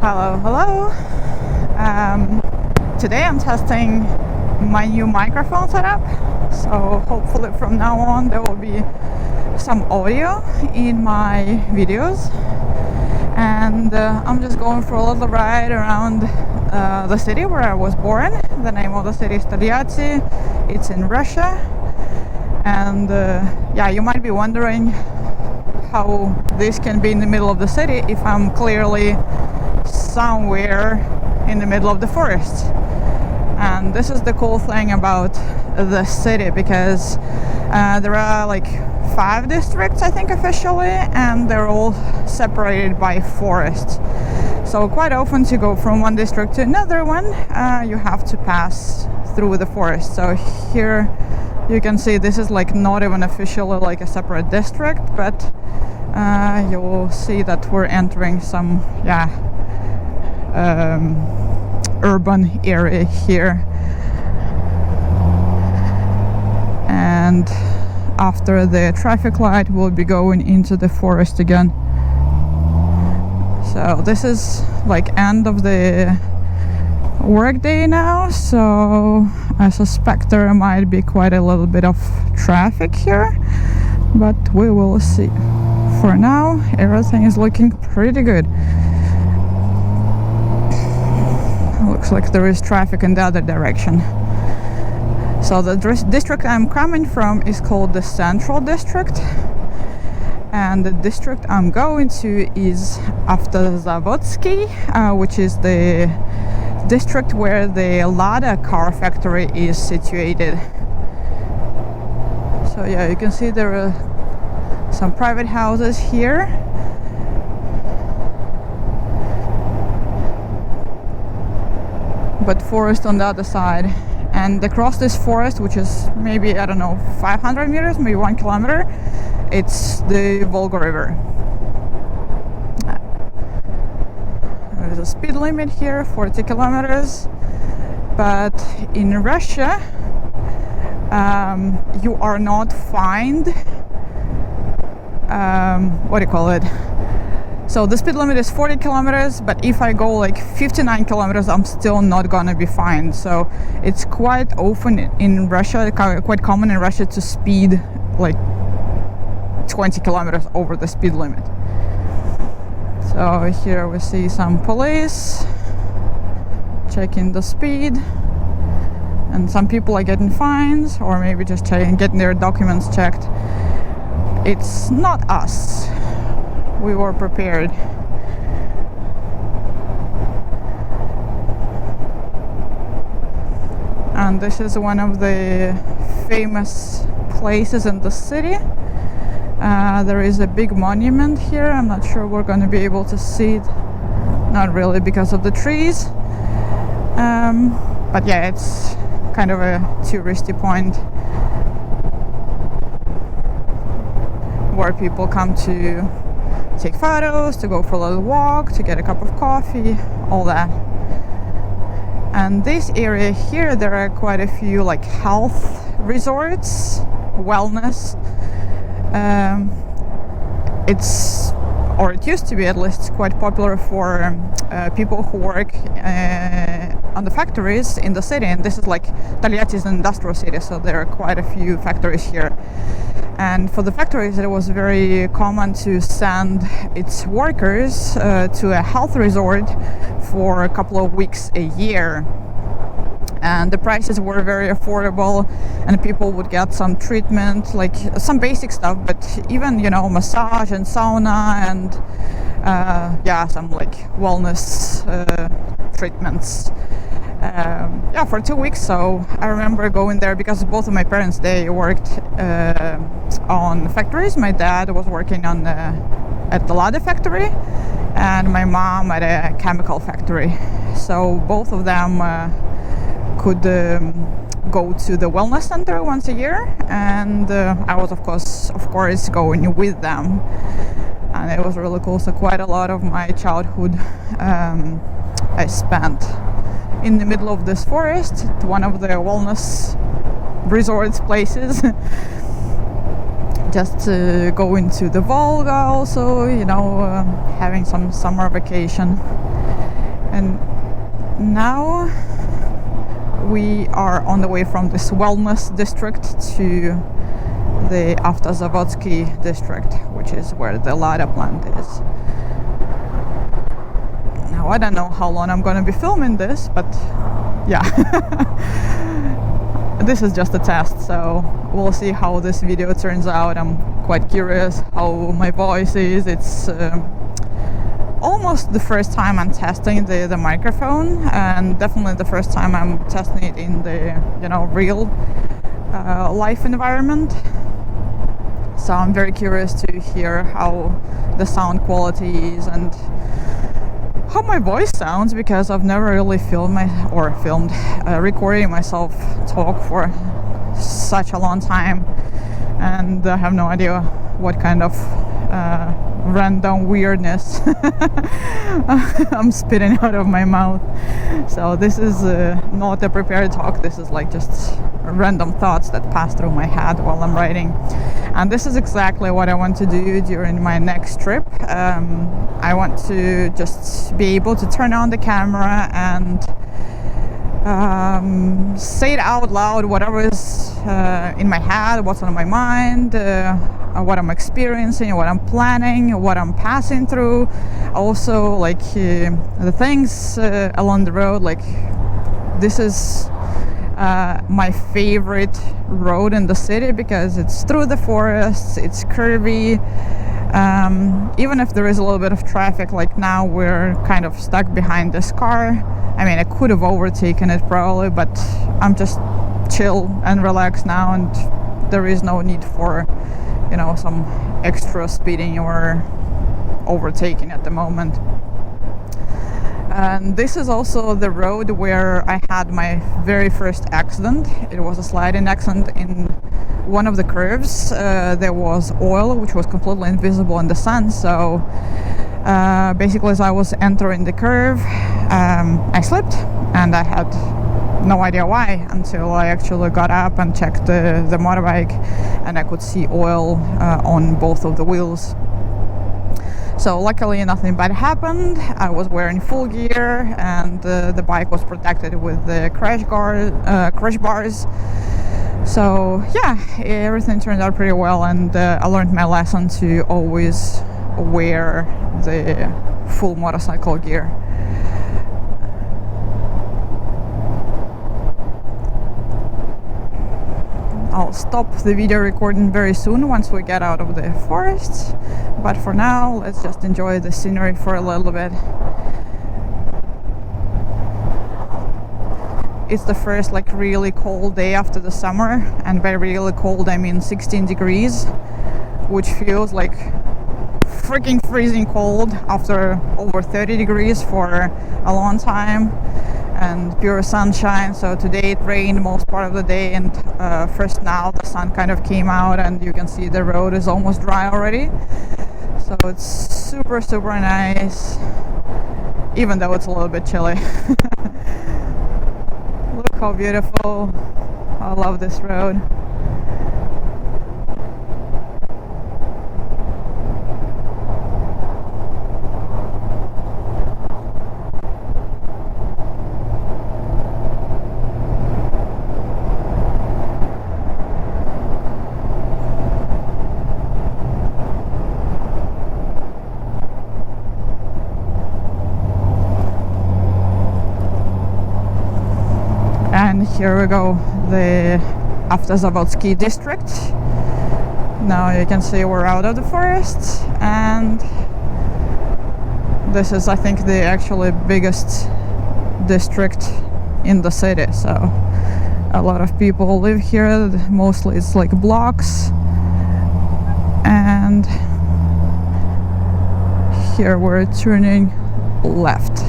Hello, hello. Today I'm testing my new microphone setup. So hopefully from now on there will be some audio in my videos. And I'm just going for a little ride around the city where I was born. The name of the city is Togliatti. It's in Russia. And yeah, you might be wondering how this can be in the middle of the city if I'm clearly somewhere in the middle of the forest. And this is the cool thing about the city, because there are like 5 districts, I think, officially, and they're all separated by forests. So quite often to go from one district to another one, you have to pass through the forest. So here you can see this is like not even officially like a separate district, but you'll see that we're entering some urban area here. And after the traffic light we'll be going into the forest again. So this is like end of the work day now, so I suspect there might be quite a little bit of traffic here, but we will see. For now everything is looking pretty good. Looks like there is traffic in the other direction. So the district I'm coming from is called the Central District, and the district I'm going to is Avtozavodski, which is the district where the Lada car factory is situated. So yeah, you can see there are some private houses here. But forest on the other side, and across this forest, which is maybe, I don't know, 500 meters, maybe 1 kilometer, it's the Volga River. There's a speed limit here, 40 kilometers, but in Russia you are not fined, what do you call it? So the speed limit is 40 kilometers, but if I go like 59 kilometers, I'm still not gonna be fined. So it's quite often in Russia, quite common in Russia to speed like 20 kilometers over the speed limit. So here we see some police checking the speed, and some people are getting fines, or maybe just getting their documents checked. It's not us. We were prepared. And this is one of the famous places in the city. There is a big monument here. I'm not sure we're going to be able to see it. Not really, because of the trees. But yeah, it's kind of a touristy point where people come to take photos, to go for a little walk, to get a cup of coffee, all that. And this area here, there are quite a few like health resorts, wellness. It used to be, at least, quite popular for people who work on the factories in the city. And this is like, Togliatti is an industrial city, so there are quite a few factories here. And for the factories, it was very common to send its workers to a health resort for a couple of weeks a year. And the prices were very affordable, and people would get some treatment, like some basic stuff, but even, you know, massage and sauna and some like wellness treatments. For 2 weeks. So I remember going there because both of my parents, they worked on factories. My dad was working at the Lada factory, and my mom at a chemical factory. So both of them could go to the wellness center once a year, and I was of course going with them, and it was really cool. So quite a lot of my childhood I spent in the middle of this forest, one of the wellness resorts places. Just to go into the Volga also, you know, having some summer vacation. And now we are on the way from this wellness district to the Автозаводский district, which is where the Lada plant is. Now I don't know how long I'm gonna be filming this, but yeah. This is just a test, so we'll see how this video turns out. I'm quite curious how my voice is. It's almost the first time I'm testing the microphone, and definitely the first time I'm testing it in the real life environment. So I'm very curious to hear how the sound quality is and how my voice sounds, because I've never really filmed recording myself talk for such a long time, and I have no idea what kind of random weirdness I'm spitting out of my mouth. So this is not a prepared talk. This is like just random thoughts that pass through my head while I'm writing. And this is exactly what I want to do during my next trip. I want to just be able to turn on the camera and say it out loud, whatever is in my head, what's on my mind, what I'm experiencing, what I'm planning, what I'm passing through. Also, like the things along the road. Like this is my favorite road in the city because it's through the forests, it's curvy. Even if there is a little bit of traffic, like now we're kind of stuck behind this car. I mean, I could have overtaken it probably, but I'm just chill and relaxed now, and there is no need for some extra speeding or overtaking at the moment. And this is also the road where I had my very first accident. It was a sliding accident. In one of the curves there was oil which was completely invisible in the sun, so basically as I was entering the curve I slipped, and I had no idea why until I actually got up and checked the motorbike, and I could see oil on both of the wheels. So luckily nothing bad happened. I was wearing full gear, and the bike was protected with the crash bars. So yeah, everything turned out pretty well, and I learned my lesson to always wear the full motorcycle gear. I'll stop the video recording very soon once we get out of the forest, but for now let's just enjoy the scenery for a little bit. It's the first like really cold day after the summer, and by really cold I mean 16 degrees, which feels like freaking freezing cold after over 30 degrees for a long time, and pure sunshine. So today it rained most part of the day, and first now the sun kind of came out and you can see the road is almost dry already. So it's super nice, even though it's a little bit chilly. Look how beautiful. I love this road. And here we go, the Автозаводский district. Now you can see we're out of the forest, and this is, I think, the actually biggest district in the city. So a lot of people live here. Mostly it's like blocks, and here we're turning left.